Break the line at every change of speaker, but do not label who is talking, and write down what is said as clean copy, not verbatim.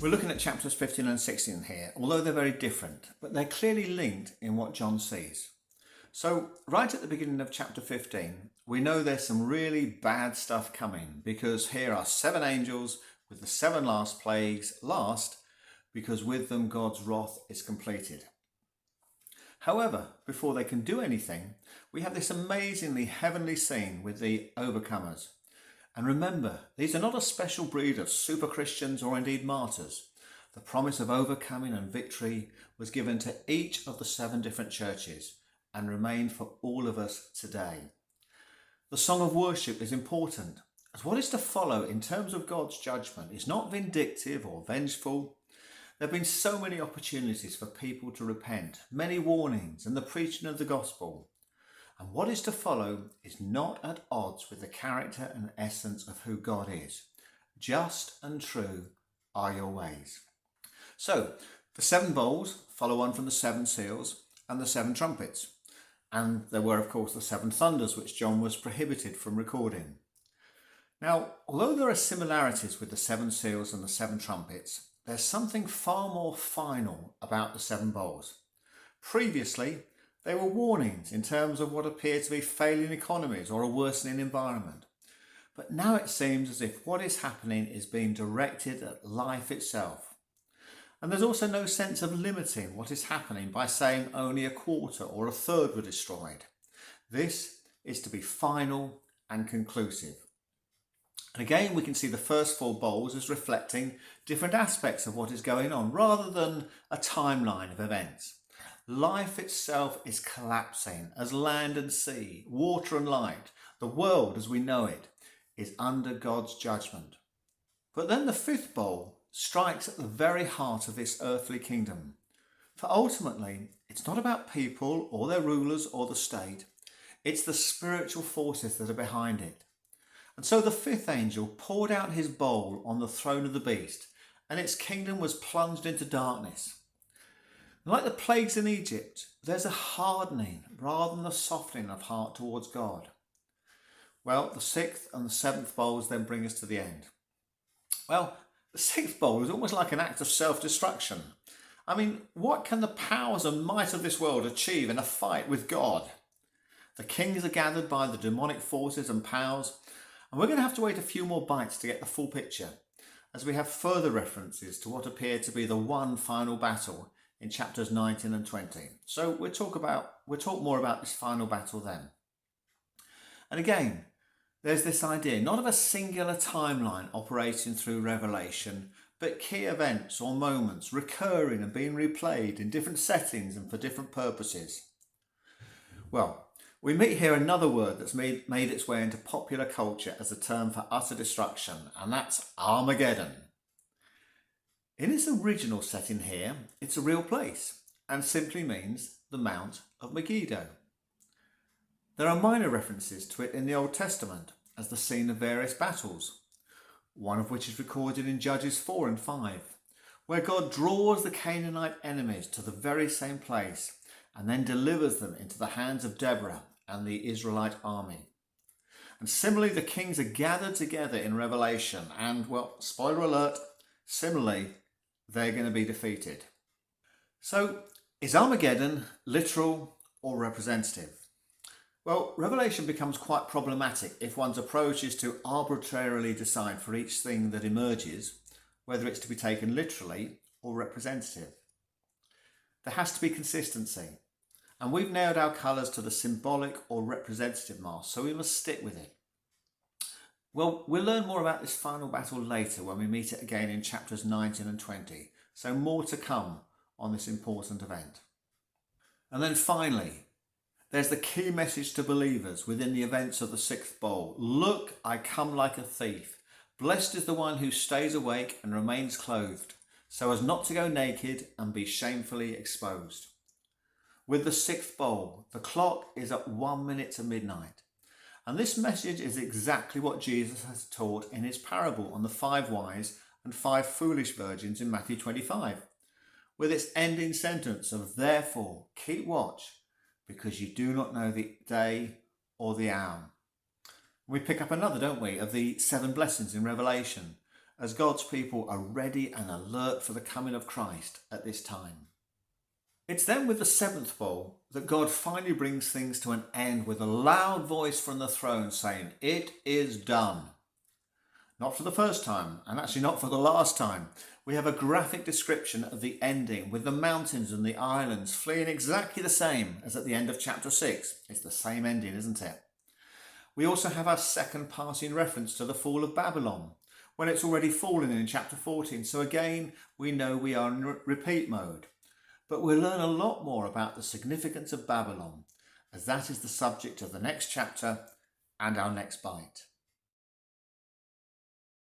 We're looking at chapters 15 and 16 here, although they're very different, but they're clearly linked in what John sees. So right at the beginning of chapter 15, we know there's some really bad stuff coming, because here are 7 angels with the 7 last plagues last, because with them God's wrath is completed. However, before they can do anything, we have this amazingly heavenly scene with the overcomers. And remember, these are not a special breed of super Christians or indeed martyrs. The promise of overcoming and victory was given to each of the 7 different churches and remained for all of us today. The song of worship is important, as what is to follow in terms of God's judgment is not vindictive or vengeful. There have been so many opportunities for people to repent, many warnings and the preaching of the gospel. And what is to follow is not at odds with the character and essence of who God is. Just and true are your ways. So, the 7 bowls follow on from the 7 seals and the 7 trumpets. And there were, of course, the 7 thunders, which John was prohibited from recording. Now, although there are similarities with the 7 seals and the 7 trumpets, there's something far more final about the 7 bowls. Previously, they were warnings in terms of what appeared to be failing economies or a worsening environment. But now it seems as if what is happening is being directed at life itself. And there's also no sense of limiting what is happening by saying only a quarter or a third were destroyed. This is to be final and conclusive. And again, we can see the first 4 bowls as reflecting different aspects of what is going on rather than a timeline of events. Life itself is collapsing as land and sea, water and light, the world as we know it, is under God's judgment. But then the 5th bowl strikes at the very heart of this earthly kingdom. For ultimately, it's not about people or their rulers or the state, it's the spiritual forces that are behind it. And so the 5th angel poured out his bowl on the throne of the beast, and its kingdom was plunged into darkness. Like the plagues in Egypt, there's a hardening rather than a softening of heart towards God. Well, the 6th and the 7th bowls then bring us to the end. Well, the 6th bowl is almost like an act of self-destruction. I mean, what can the powers and might of this world achieve in a fight with God? The kings are gathered by the demonic forces and powers, and we're going to have to wait a few more bites to get the full picture, as we have further references to what appeared to be the one final battle in chapters 19 and 20. So we'll talk more about this final battle then. And again, there's this idea not of a singular timeline operating through Revelation, but key events or moments recurring and being replayed in different settings and for different purposes. Well, we meet here another word that's made its way into popular culture as a term for utter destruction, and that's Armageddon. In its original setting here, it's a real place and simply means the Mount of Megiddo. There are minor references to it in the Old Testament as the scene of various battles, one of which is recorded in Judges 4 and 5, where God draws the Canaanite enemies to the very same place and then delivers them into the hands of Deborah and the Israelite army. And similarly, the kings are gathered together in Revelation and, well, spoiler alert, similarly, they're going to be defeated. So, is Armageddon literal or representative? Well, Revelation becomes quite problematic if one's approach is to arbitrarily decide for each thing that emerges whether it's to be taken literally or representative. There has to be consistency, and we've nailed our colours to the symbolic or representative mask, so we must stick with it. Well, we'll learn more about this final battle later when we meet it again in chapters 19 and 20, so more to come on this important event. And then finally, there's the key message to believers within the events of the 6th bowl. Look, I come like a thief. Blessed is the one who stays awake and remains clothed, so as not to go naked and be shamefully exposed. With the 6th bowl, the clock is at 1 minute to midnight. And this message is exactly what Jesus has taught in his parable on the 5 wise and 5 foolish virgins in Matthew 25, with its ending sentence of, therefore, keep watch, because you do not know the day or the hour. We pick up another, don't we, of the 7 blessings in Revelation, as God's people are ready and alert for the coming of Christ at this time. It's then with the seventh bowl that God finally brings things to an end with a loud voice from the throne saying, "It is done." Not for the first time, and actually not for the last time. We have a graphic description of the ending with the mountains and the islands fleeing exactly the same as at the end of chapter 6. It's the same ending, isn't it? We also have our second passing reference to the fall of Babylon, when it's already fallen in chapter 14. So again, we know we are in repeat mode. But we'll learn a lot more about the significance of Babylon, as that is the subject of the next chapter and our next bite.